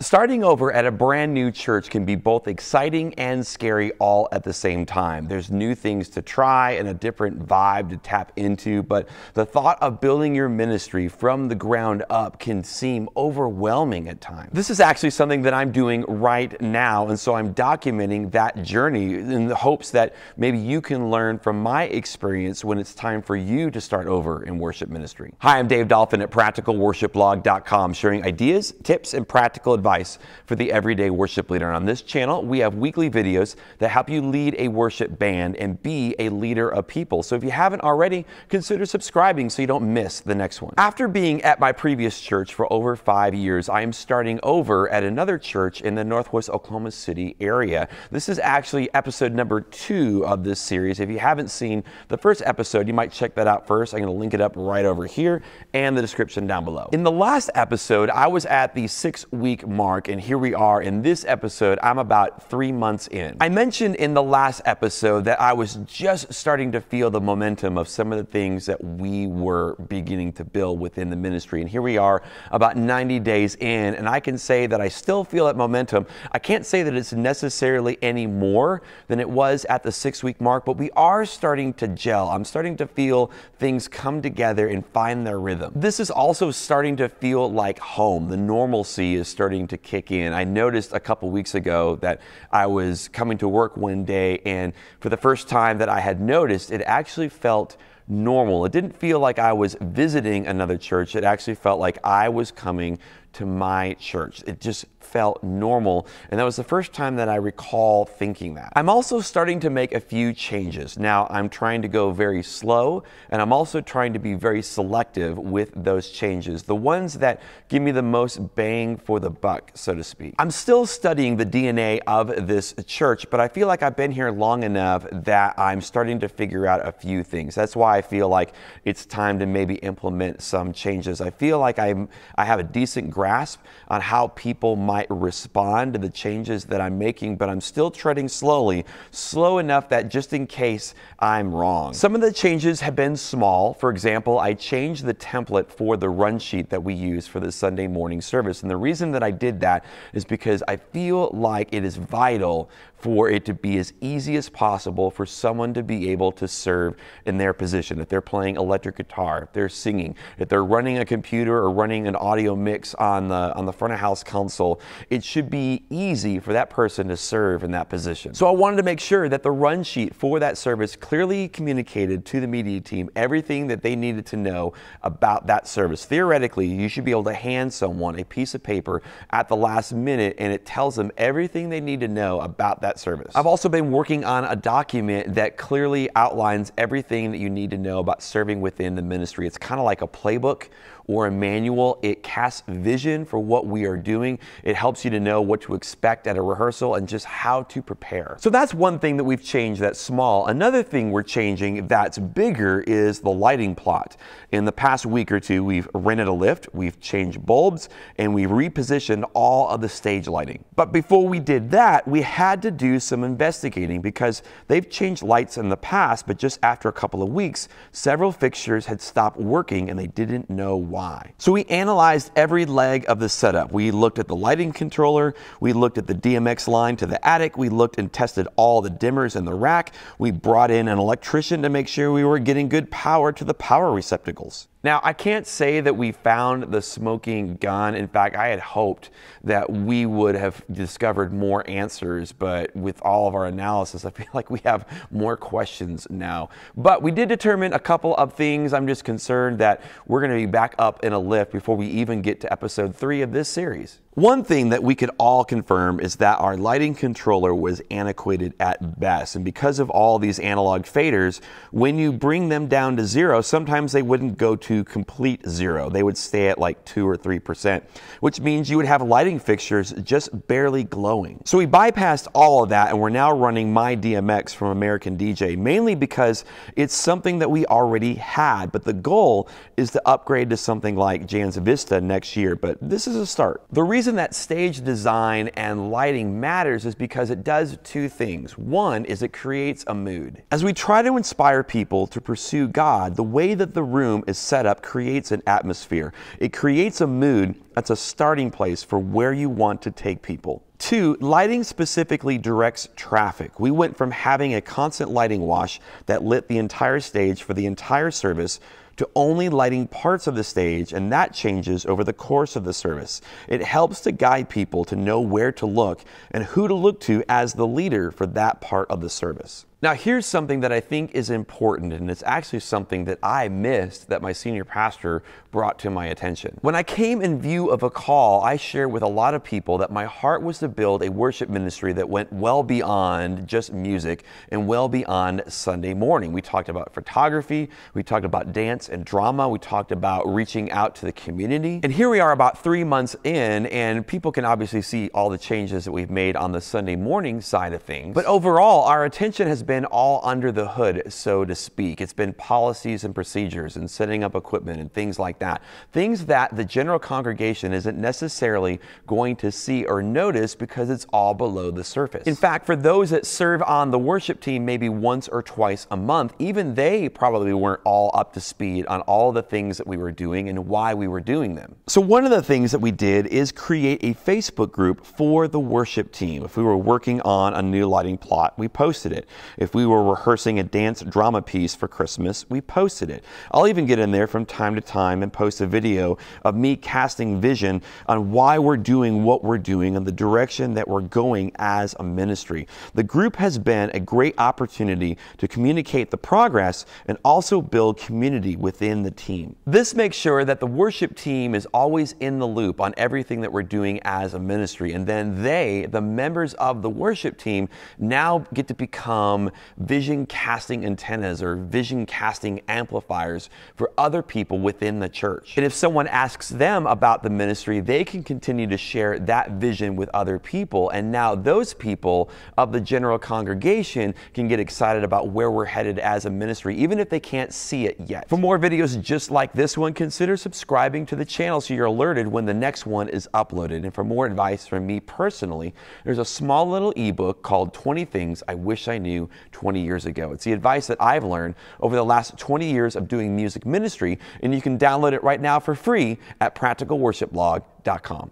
Starting over at a brand new church can be both exciting and scary all at the same time. There's new things to try and a different vibe to tap into, but the thought of building your ministry from the ground up can seem overwhelming at times. This is actually something that I'm doing right now, and so I'm documenting that journey in the hopes that maybe you can learn from my experience when it's time for you to start over in worship ministry. Hi, I'm Dave Dolphin at PracticalWorshipBlog.com, sharing ideas, tips, and practical advice for the everyday worship leader. And on this channel, we have weekly videos that help you lead a worship band and be a leader of people. So if you haven't already, consider subscribing so you don't miss the next one. After being at my previous church for over 5 years, I am starting over at another church in the Northwest Oklahoma City area. This is actually episode number 2 of this series. If you haven't seen the first episode, you might check that out first. I'm going to link it up right over here and the description down below. In the last episode, I was at the 6-week mark, and here we are in this episode. I'm about 3 months in. I mentioned in the last episode that I was just starting to feel the momentum of some of the things that we were beginning to build within the ministry, and here we are about 90 days in, and I can say that I still feel that momentum. I can't say that it's necessarily any more than it was at the 6-week mark, but we are starting to gel. I'm starting to feel things come together and find their rhythm. This is also starting to feel like home. The normalcy is starting to kick in. I noticed a couple weeks ago that I was coming to work one day, and for the first time that I had noticed, it actually felt normal. It didn't feel like I was visiting another church. It actually felt like I was coming to my church. It just felt normal, and that was the first time that I recall thinking that. I'm also starting to make a few changes. Now, I'm trying to go very slow, and I'm also trying to be very selective with those changes, the ones that give me the most bang for the buck, so to speak. I'm still studying the DNA of this church, but I feel like I've been here long enough that I'm starting to figure out a few things. That's why I feel like it's time to maybe implement some changes. I feel like I have a decent grasp on how people might respond to the changes that I'm making, but I'm still treading slowly, slow enough that just in case I'm wrong. Some of the changes have been small. For example, I changed the template for the run sheet that we use for the Sunday morning service. And the reason that I did that is because I feel like it is vital for it to be as easy as possible for someone to be able to serve in their position. If they're playing electric guitar, if they're singing, if they're running a computer or running an audio mix on the front of house console, it should be easy for that person to serve in that position. So I wanted to make sure that the run sheet for that service clearly communicated to the media team everything that they needed to know about that service. Theoretically, you should be able to hand someone a piece of paper at the last minute, and it tells them everything they need to know about that service. I've also been working on a document that clearly outlines everything that you need to know about serving within the ministry. It's kind of like a playbook or a manual. It casts vision for what we are doing. It helps you to know what to expect at a rehearsal and just how to prepare. So that's one thing that we've changed that's small. Another thing we're changing that's bigger is the lighting plot. In the past week or two, we've rented a lift, we've changed bulbs, and we repositioned all of the stage lighting. But before we did that, we had to do some investigating because they've changed lights in the past, but just after a couple of weeks, several fixtures had stopped working and they didn't know why. So we analyzed every leg of the setup. We looked at the lighting controller, we looked at the DMX line to the attic, we looked and tested all the dimmers in the rack, we brought in an electrician to make sure we were getting good power to the power receptacles. Now, I can't say that we found the smoking gun. In fact, I had hoped that we would have discovered more answers, but with all of our analysis, I feel like we have more questions now. But we did determine a couple of things. I'm just concerned that we're going to be back up in a lift before we even get to episode 3 of this series. One thing that we could all confirm is that our lighting controller was antiquated at best, and because of all these analog faders, when you bring them down to 0, sometimes they wouldn't go to complete 0. They would stay at like 2 or 3%, which means you would have lighting fixtures just barely glowing. So we bypassed all of that, and we're now running my DMX from American DJ, mainly because it's something that we already had, but the goal is to upgrade to something like Jans Vista next year, but this is a start. The reason reason that stage design and lighting matters is because it does two things. One is it creates a mood. As we try to inspire people to pursue God, the way that the room is set up creates an atmosphere. It creates a mood that's a starting place for where you want to take people. Two, lighting specifically directs traffic. We went from having a constant lighting wash that lit the entire stage for the entire service to only lighting parts of the stage, and that changes over the course of the service. It helps to guide people to know where to look and who to look to as the leader for that part of the service. Now, here's something that I think is important, and it's actually something that I missed that my senior pastor brought to my attention. When I came in view of a call, I shared with a lot of people that my heart was to build a worship ministry that went well beyond just music and well beyond Sunday morning. We talked about photography, we talked about dance and drama, we talked about reaching out to the community. And here we are about 3 months in, and people can obviously see all the changes that we've made on the Sunday morning side of things. But overall, our attention has been all under the hood, so to speak. It's been policies and procedures and setting up equipment and things like that. Things that the general congregation isn't necessarily going to see or notice because it's all below the surface. In fact, for those that serve on the worship team maybe once or twice a month, even they probably weren't all up to speed on all the things that we were doing and why we were doing them. So one of the things that we did is create a Facebook group for the worship team. If we were working on a new lighting plot, we posted it. If we were rehearsing a dance drama piece for Christmas, we posted it. I'll even get in there from time to time and post a video of me casting vision on why we're doing what we're doing and the direction that we're going as a ministry. The group has been a great opportunity to communicate the progress and also build community within the team. This makes sure that the worship team is always in the loop on everything that we're doing as a ministry, and then they, the members of the worship team, now get to become vision casting antennas or vision casting amplifiers for other people within the church. And if someone asks them about the ministry, they can continue to share that vision with other people. And now those people of the general congregation can get excited about where we're headed as a ministry, even if they can't see it yet. For more videos just like this one, consider subscribing to the channel so you're alerted when the next one is uploaded. And for more advice from me personally, there's a small little ebook called 20 Things I Wish I Knew 20 years ago. It's the advice that I've learned over the last 20 years of doing music ministry, and you can download it right now for free at practicalworshipblog.com.